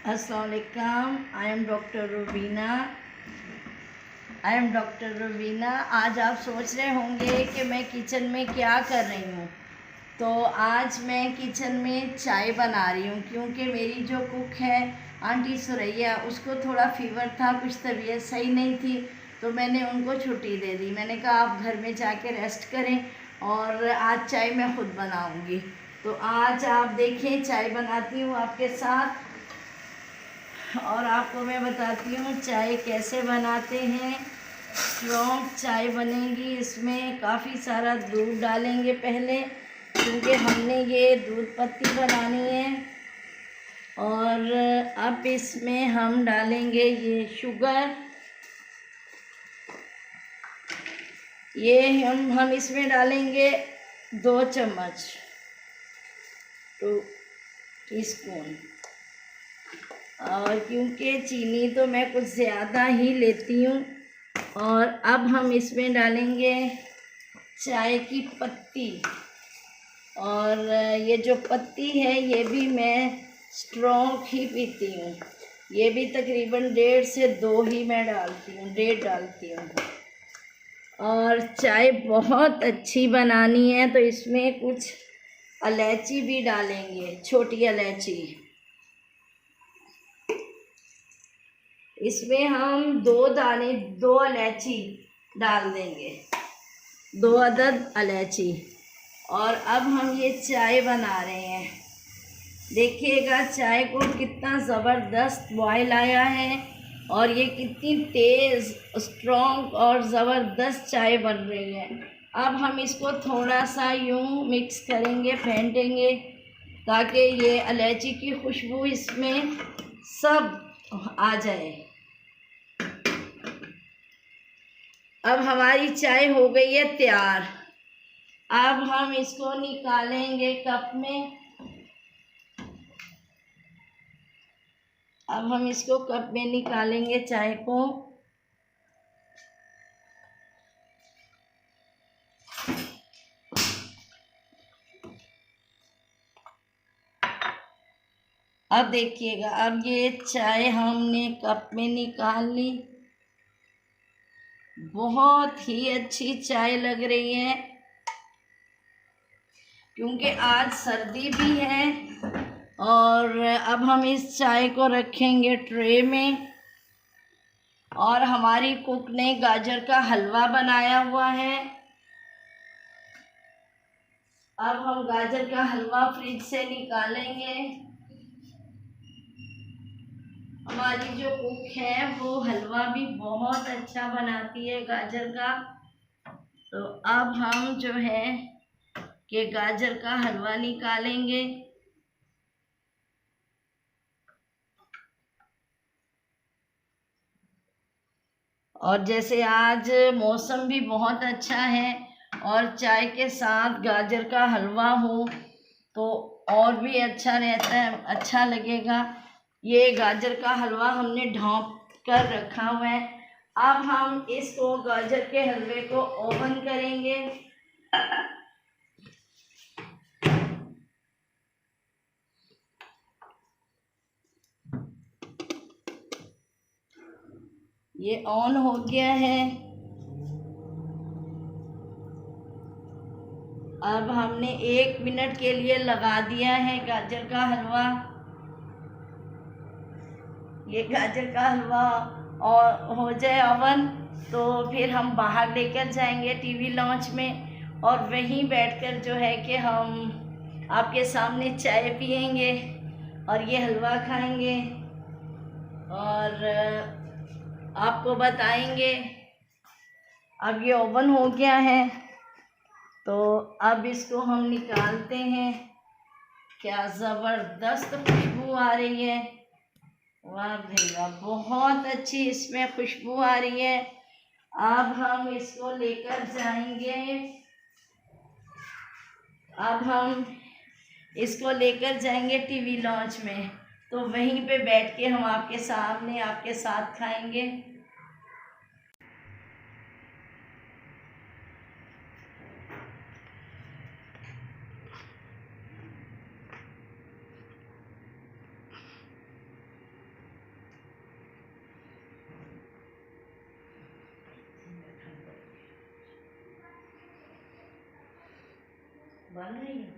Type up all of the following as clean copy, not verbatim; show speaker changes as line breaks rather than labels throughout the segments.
अस्सलाम वालेकुम। I am doctor Rubina. आज आप सोच रहे होंगे कि मैं किचन में क्या कर रही हूँ। तो आज मैं किचन में चाय बना रही हूँ, क्योंकि मेरी जो कुक है आंटी सुरैया, उसको थोड़ा फीवर था, कुछ तबीयत सही नहीं थी, तो मैंने उनको छुट्टी दे दी। मैंने कहा आप घर में जाके रेस्ट करें और आज चाय मैं खुद बनाऊँगी। तो आज आप देखें चाय बनाती हूँ आपके साथ, और आपको मैं बताती हूँ चाय कैसे बनाते हैं। स्ट्रॉन्ग चाय बनेगी, इसमें काफ़ी सारा दूध डालेंगे पहले, क्योंकि हमने ये दूध पत्ती बनानी है। और अब इसमें हम डालेंगे ये शुगर, ये हम इसमें डालेंगे 2 चम्मच, 2 टीस्पून। और क्योंकि चीनी तो मैं कुछ ज़्यादा ही लेती हूँ। और अब हम इसमें डालेंगे चाय की पत्ती, और ये जो पत्ती है ये भी मैं स्ट्रॉन्ग ही पीती हूँ। ये भी तकरीबन 1.5 से 2 ही मैं डालती हूँ, 1.5 डालती हूँ। और चाय बहुत अच्छी बनानी है तो इसमें कुछ इलायची भी डालेंगे, छोटी इलायची। इसमें हम 2 इलायची डाल देंगे, 2 अदद इलायची। और अब हम ये चाय बना रहे हैं। देखिएगा चाय को कितना ज़बरदस्त बॉयल आया है, और ये कितनी तेज़, स्ट्रॉन्ग और ज़बरदस्त चाय बन रही है। अब हम इसको थोड़ा सा यूँ मिक्स करेंगे, फेंटेंगे, ताकि ये इलायची की खुशबू इसमें सब आ जाए। अब हमारी चाय हो गई है तैयार। अब हम इसको निकालेंगे कप में। अब हम इसको कप में निकालेंगे चाय को। अब देखिएगा, अब ये चाय हमने कप में निकाल ली। बहुत ही अच्छी चाय लग रही है, क्योंकि आज सर्दी भी है। और अब हम इस चाय को रखेंगे ट्रे में। और हमारी कुक ने गाजर का हलवा बनाया हुआ है। अब हम गाजर का हलवा फ्रिज से निकालेंगे। हमारी जो कुक है वो हलवा भी बहुत अच्छा बनाती है गाजर का। तो अब हम जो है कि गाजर का हलवा निकालेंगे। और जैसे आज मौसम भी बहुत अच्छा है और चाय के साथ गाजर का हलवा हो तो और भी अच्छा रहता है, अच्छा लगेगा। ये गाजर का हलवा हमने ढाँप कर रखा हुआ है। अब हम इसको गाजर के हलवे को ओवन करेंगे। ये ऑन हो गया है। अब हमने 1 मिनट के लिए लगा दिया है गाजर का हलवा। ये गाजर का हलवा और हो जाए ओवन, तो फिर हम बाहर लेकर जाएंगे टीवी लॉन्च में, और वहीं बैठकर जो है कि हम आपके सामने चाय पियेंगे और ये हलवा खाएंगे और आपको बताएंगे। अब ये ओवन हो गया है, तो अब इसको हम निकालते हैं। क्या ज़बरदस्त खुशबू आ रही है, वाह भाई वाह, बहुत अच्छी इसमें खुशबू आ रही है। अब हम इसको लेकर जाएंगे। अब हम इसको लेकर जाएंगे टीवी लॉन्च में, तो वहीं पे बैठ के हम आपके सामने आपके साथ खाएंगे। बन रही है।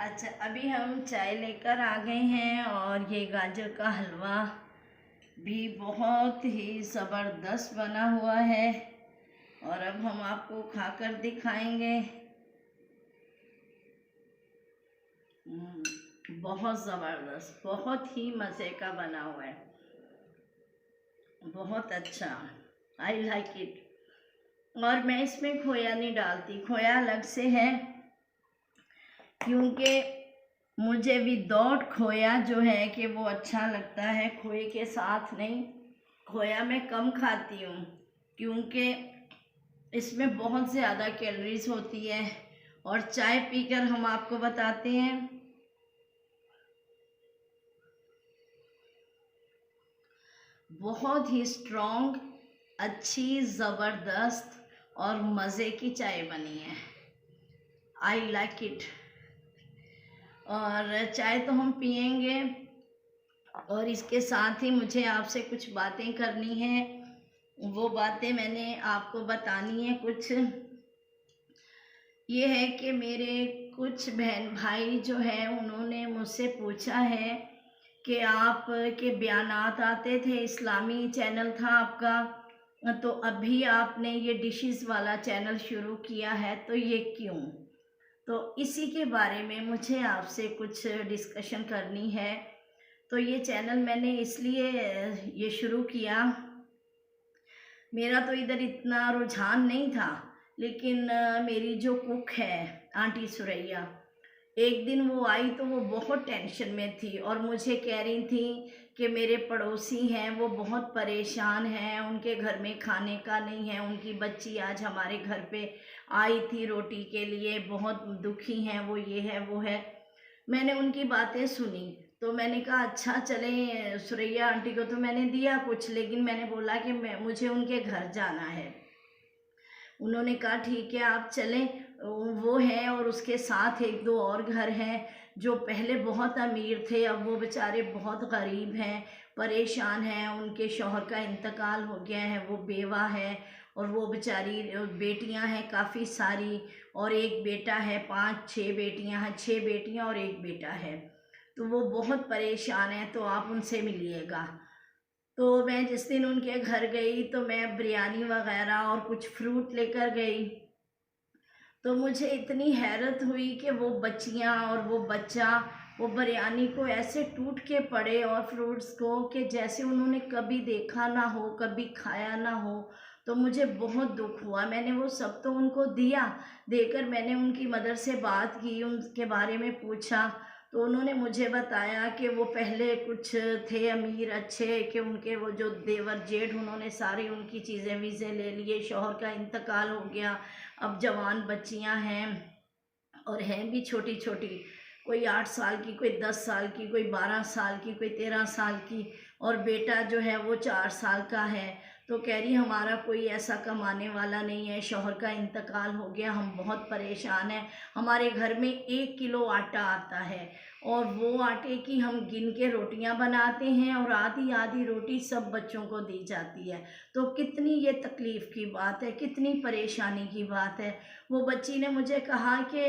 अच्छा, अभी हम चाय लेकर आ गए हैं और ये गाजर का हलवा भी बहुत ही ज़बरदस्त बना हुआ है और अब हम आपको खाकर दिखाएंगे। बहुत ज़बरदस्त, बहुत ही मज़े का बना हुआ है, बहुत अच्छा, आई लाइक इट। और मैं इसमें खोया नहीं डालती, खोया अलग से है क्योंकि मुझे विदाउट खोया जो है कि वो अच्छा लगता है, खोए के साथ नहीं। खोया मैं कम खाती हूँ क्योंकि इसमें बहुत ज़्यादा कैलोरीज होती है। और चाय पीकर हम आपको बताते हैं, बहुत ही स्ट्रॉन्ग, अच्छी, ज़बरदस्त और मज़े की चाय बनी है। I like it. और चाय तो हम पियेंगे और इसके साथ ही मुझे आपसे कुछ बातें करनी हैं। वो बातें मैंने आपको बतानी है। कुछ ये है कि मेरे कुछ बहन भाई जो हैं उन्होंने मुझसे पूछा है कि आप के बयानात आते थे, इस्लामी चैनल था आपका, तो अभी आपने ये डिशेस वाला चैनल शुरू किया है, तो ये क्यों? तो इसी के बारे में मुझे आपसे कुछ डिस्कशन करनी है। तो ये चैनल मैंने इसलिए ये शुरू किया, मेरा तो इधर इतना रुझान नहीं था, लेकिन मेरी जो कुक है आंटी सुरैया, एक दिन वो आई तो वो बहुत टेंशन में थी और मुझे कह रही थी कि मेरे पड़ोसी हैं वो बहुत परेशान हैं, उनके घर में खाने का नहीं है, उनकी बच्ची आज हमारे घर पे आई थी रोटी के लिए, बहुत दुखी हैं वो, ये है वो है। मैंने उनकी बातें सुनी तो मैंने कहा अच्छा चलें, सुरैया आंटी को तो मैंने दिया कुछ, लेकिन मैंने बोला कि मुझे उनके घर जाना है। उन्होंने कहा ठीक है आप चलें। वो हैं और उसके साथ एक दो और घर हैं जो पहले बहुत अमीर थे, अब वो बेचारे बहुत गरीब हैं, परेशान हैं, उनके शौहर का इंतकाल हो गया है, वो बेवा है और वो बेचारी बेटियां हैं काफ़ी सारी और एक बेटा है, 5-6 बेटियां हैं, 6 बेटियां और एक बेटा है। तो वो बहुत परेशान हैं, तो आप उनसे मिलिएगा। तो मैं जिस दिन उनके घर गई तो मैं बिरयानी वगैरह और कुछ फ्रूट लेकर गई। तो मुझे इतनी हैरत हुई कि वो बच्चियां और वो बच्चा वो बिरयानी को ऐसे टूट के पड़े और फ्रूट्स को कि जैसे उन्होंने कभी देखा ना हो, कभी खाया ना हो। तो मुझे बहुत दुख हुआ। मैंने वो सब तो उनको दिया, देकर मैंने उनकी मदर से बात की, उनके बारे में पूछा तो उन्होंने मुझे बताया कि वो पहले कुछ थे अमीर अच्छे, कि उनके वो जो देवर जेठ उन्होंने सारी उनकी चीज़ें वीज़ें ले लिए, शौहर का इंतकाल हो गया, अब जवान बच्चियां हैं और हैं भी छोटी छोटी, कोई 8 साल की, कोई 10 साल की, कोई 12 साल की, कोई 13 साल की, और बेटा जो है वो 4 साल का है। तो कह रही हमारा कोई ऐसा कमाने वाला नहीं है, शौहर का इंतकाल हो गया, हम बहुत परेशान हैं, हमारे घर में 1 किलो आटा आता है और वो आटे की हम गिन के रोटियां बनाते हैं और आधी आधी रोटी सब बच्चों को दी जाती है। तो कितनी ये तकलीफ़ की बात है, कितनी परेशानी की बात है। वो बच्ची ने मुझे कहा कि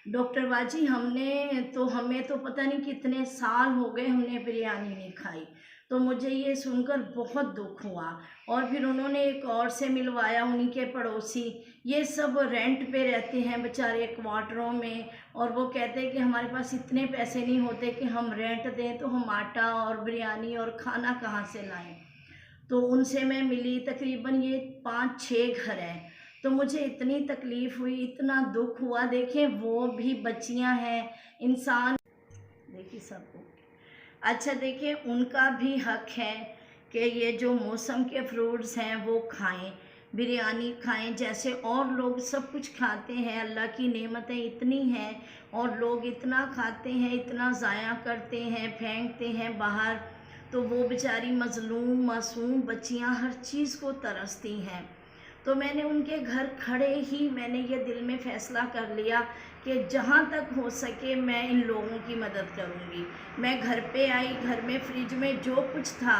डॉक्टर बाजी हमें तो पता नहीं कितने साल हो गए हमने बिरयानी नहीं खाई। तो मुझे ये सुनकर बहुत दुख हुआ। और फिर उन्होंने एक और से मिलवाया, उन्हीं के पड़ोसी, ये सब रेंट पे रहते हैं बेचारे क्वार्टरों में, और वो कहते हैं कि हमारे पास इतने पैसे नहीं होते कि हम रेंट दें, तो हम आटा और बिरयानी और खाना कहाँ से लाएं। तो उनसे मैं मिली, तकरीबन ये 5-6 घर हैं। तो मुझे इतनी तकलीफ़ हुई, इतना दुख हुआ। देखें वो भी बच्चियां हैं, इंसान, देखिए सबको, अच्छा देखिए उनका भी हक है कि ये जो मौसम के फ्रूट्स हैं वो खाएं, बिरयानी खाएं, जैसे और लोग सब कुछ खाते हैं। अल्लाह की नेमतें इतनी हैं और लोग इतना खाते हैं, इतना ज़ाया करते हैं, फेंकते हैं बाहर। तो वो बेचारी मज़लूम मासूम बच्चियां हर चीज़ को तरसती हैं। तो मैंने उनके घर खड़े ही मैंने ये दिल में फ़ैसला कर लिया कि जहाँ तक हो सके मैं इन लोगों की मदद करूँगी। मैं घर पे आई, घर में फ्रिज में जो कुछ था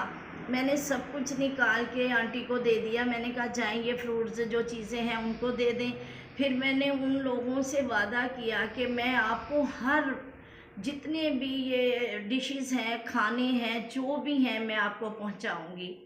मैंने सब कुछ निकाल के आंटी को दे दिया। मैंने कहा जाएँ ये फ्रूट्स जो चीज़ें हैं उनको दे दें। फिर मैंने उन लोगों से वादा किया कि मैं आपको हर जितने भी ये डिशेस हैं, खाने हैं, जो भी हैं मैं आपको पहुंचाऊंगी।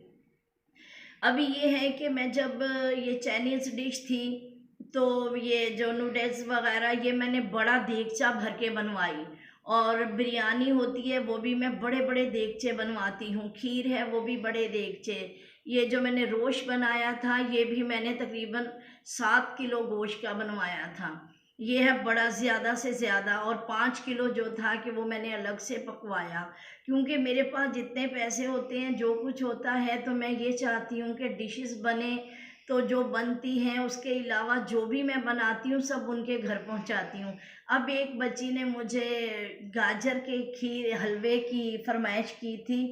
अभी ये है कि मैं जब ये चाइनीज़ डिश थी तो ये जो नूडल्स वगैरह ये मैंने बड़ा देगचा भर के बनवाई, और बिरयानी होती है वो भी मैं बड़े बड़े देगचे बनवाती हूँ, खीर है वो भी बड़े देगचे। ये जो मैंने रोश बनाया था ये भी मैंने तकरीबन 7 किलो गोश्त का बनवाया था। ये है बड़ा ज़्यादा से ज़्यादा, और 5 किलो जो था कि वो मैंने अलग से पकवाया, क्योंकि मेरे पास जितने पैसे होते हैं जो कुछ होता है तो मैं ये चाहती हूँ कि डिशेस बने तो जो बनती हैं उसके अलावा जो भी मैं बनाती हूँ सब उनके घर पहुँचाती हूँ। अब एक बच्ची ने मुझे गाजर के खीर हलवे की फरमाइश की थी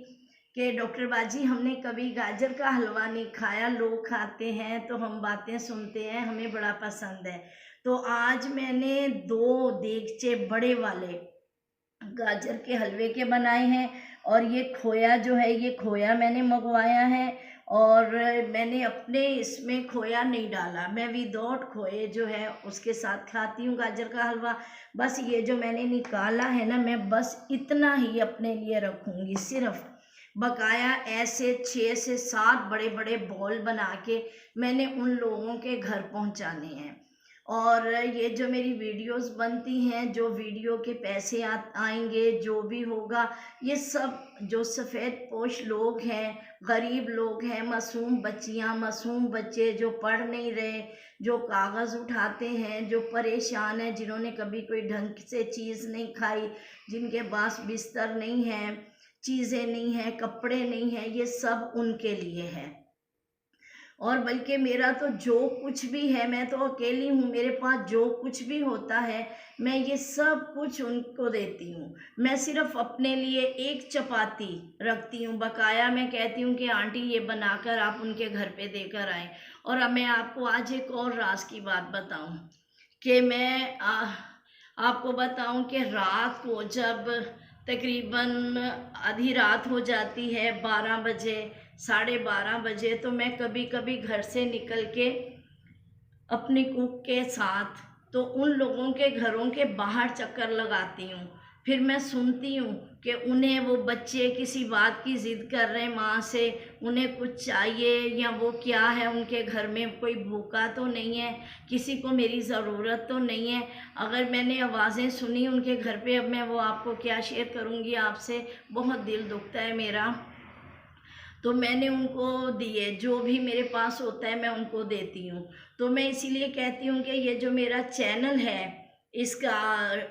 कि डॉक्टर बाजी हमने कभी गाजर का हलवा नहीं खाया, लोग खाते हैं तो हम बातें सुनते हैं, हमें बड़ा पसंद है। तो आज मैंने 2 देगचे बड़े वाले गाजर के हलवे के बनाए हैं, और ये खोया जो है ये खोया मैंने मंगवाया है, और मैंने अपने इसमें खोया नहीं डाला, मैं विदाउट खोए जो है उसके साथ खाती हूँ गाजर का हलवा। बस ये जो मैंने निकाला है ना मैं बस इतना ही अपने लिए रखूँगी सिर्फ। बकाया ऐसे 6 से 7 बड़े बड़े बॉल बना के मैंने उन लोगों के घर पहुंचाने हैं। और ये जो मेरी वीडियोस बनती हैं, जो वीडियो के पैसे आएंगे जो भी होगा, ये सब जो सफ़ेद पोश लोग हैं, गरीब लोग हैं, मासूम बच्चियां मासूम बच्चे जो पढ़ नहीं रहे, जो कागज़ उठाते हैं, जो परेशान हैं, जिन्होंने कभी कोई ढंग से चीज़ नहीं खाई, जिनके पास बिस्तर नहीं है, चीज़ें नहीं हैं, कपड़े नहीं हैं, ये सब उनके लिए है। और बल्कि मेरा तो जो कुछ भी है, मैं तो अकेली हूँ, मेरे पास जो कुछ भी होता है मैं ये सब कुछ उनको देती हूँ। मैं सिर्फ अपने लिए एक चपाती रखती हूँ, बकाया मैं कहती हूँ कि आंटी ये बनाकर आप उनके घर पे देकर आएँ। और अब मैं आपको आज एक और राज की बात बताऊँ कि मैं आपको बताऊं कि रात को जब तकरीबन आधी रात हो जाती है 12 बजे 12:30 बजे, तो मैं कभी कभी घर से निकल के अपनी कुक के साथ तो उन लोगों के घरों के बाहर चक्कर लगाती हूँ। फिर मैं सुनती हूँ कि उन्हें वो बच्चे किसी बात की ज़िद कर रहे हैं माँ से, उन्हें कुछ चाहिए या वो क्या है, उनके घर में कोई भूखा तो नहीं है, किसी को मेरी ज़रूरत तो नहीं है। अगर मैंने आवाज़ें सुनी उनके घर पे, अब मैं वो आपको क्या शेयर करूँगी आपसे, बहुत दिल दुखता है मेरा। तो मैंने उनको दिए, जो भी मेरे पास होता है मैं उनको देती हूँ। तो मैं इसीलिए कहती हूँ कि ये जो मेरा चैनल है इसका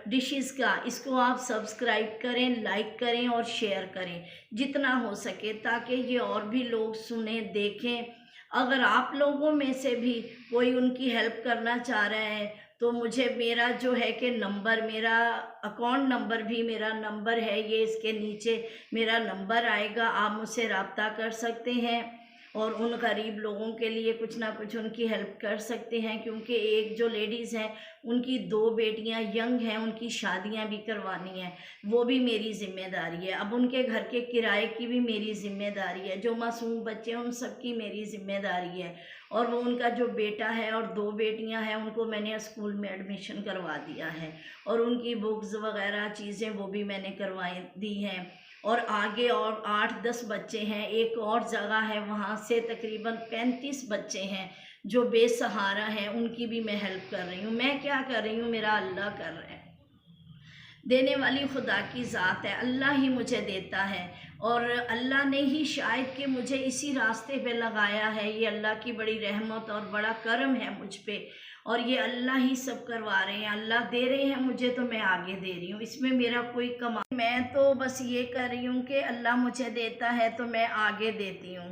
डिशेस का, इसको आप सब्सक्राइब करें, लाइक करें और शेयर करें जितना हो सके, ताकि ये और भी लोग सुने देखें। अगर आप लोगों में से भी कोई उनकी हेल्प करना चाह रहा है तो मुझे मेरा जो है कि नंबर, मेरा अकाउंट नंबर भी मेरा नंबर है, ये इसके नीचे मेरा नंबर आएगा, आप मुझसे रब्ता कर सकते हैं और उन गरीब लोगों के लिए कुछ ना कुछ उनकी हेल्प कर सकते हैं। क्योंकि एक जो लेडीज़ हैं उनकी 2 बेटियां यंग हैं, उनकी शादियां भी करवानी है, वो भी मेरी ज़िम्मेदारी है। अब उनके घर के किराए की भी मेरी ज़िम्मेदारी है, जो मासूम बच्चे हैं उन सब की मेरी ज़िम्मेदारी है। और वो उनका जो बेटा है और 2 बेटियां हैं उनको मैंने स्कूल में एडमिशन करवा दिया है, और उनकी बुक्स वगैरह चीज़ें वो भी मैंने करवाई दी हैं। और आगे और 8-10 बच्चे हैं, एक और जगह है वहाँ से तकरीबन 35 बच्चे हैं जो बेसहारा हैं, उनकी भी मैं हेल्प कर रही हूँ। मैं क्या कर रही हूँ, मेरा अल्लाह कर रहा है। देने वाली खुदा की ज़ात है, अल्लाह ही मुझे देता है, और अल्लाह ने ही शायद कि मुझे इसी रास्ते पे लगाया है। ये अल्लाह की बड़ी रहमत और बड़ा करम है मुझ पे, और ये अल्लाह ही सब करवा रहे हैं। अल्लाह दे रहे हैं मुझे तो मैं आगे दे रही हूँ, इसमें मेरा कोई मैं तो बस ये कर रही हूँ कि अल्लाह मुझे देता है तो मैं आगे देती हूँ।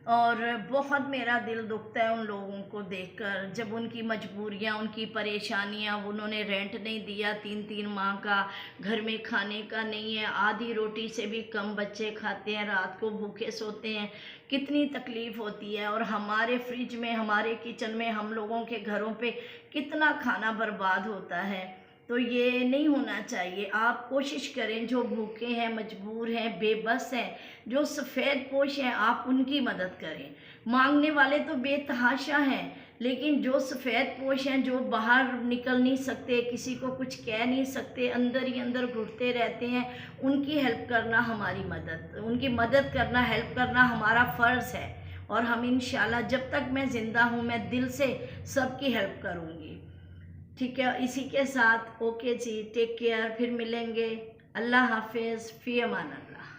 और बहुत मेरा दिल दुखता है उन लोगों को देखकर, जब उनकी मजबूरियां, उनकी परेशानियां, उन्होंने रेंट नहीं दिया 3-3 माह का, घर में खाने का नहीं है, आधी रोटी से भी कम बच्चे खाते हैं, रात को भूखे सोते हैं, कितनी तकलीफ़ होती है। और हमारे फ्रिज में, हमारे किचन में, हम लोगों के घरों पे कितना खाना बर्बाद होता है। तो ये नहीं होना चाहिए। आप कोशिश करें, जो भूखे हैं, मजबूर हैं, बेबस हैं, जो सफ़ेद पोश हैं, आप उनकी मदद करें। मांगने वाले तो बेतहाशा हैं, लेकिन जो सफ़ेद पोश हैं, जो बाहर निकल नहीं सकते, किसी को कुछ कह नहीं सकते, अंदर ही अंदर घुटते रहते हैं, उनकी हेल्प करना हमारी मदद, उनकी मदद करना, हेल्प करना हमारा फ़र्ज़ है। और हम इंशाल्लाह, जब तक मैं ज़िंदा हूँ, मैं दिल से सबकी हेल्प करूँगी। ठीक है, इसी के साथ ओके जी, टेक केयर, फिर मिलेंगे। अल्लाह हाफिज़, फ़ी अमान अल्लाह।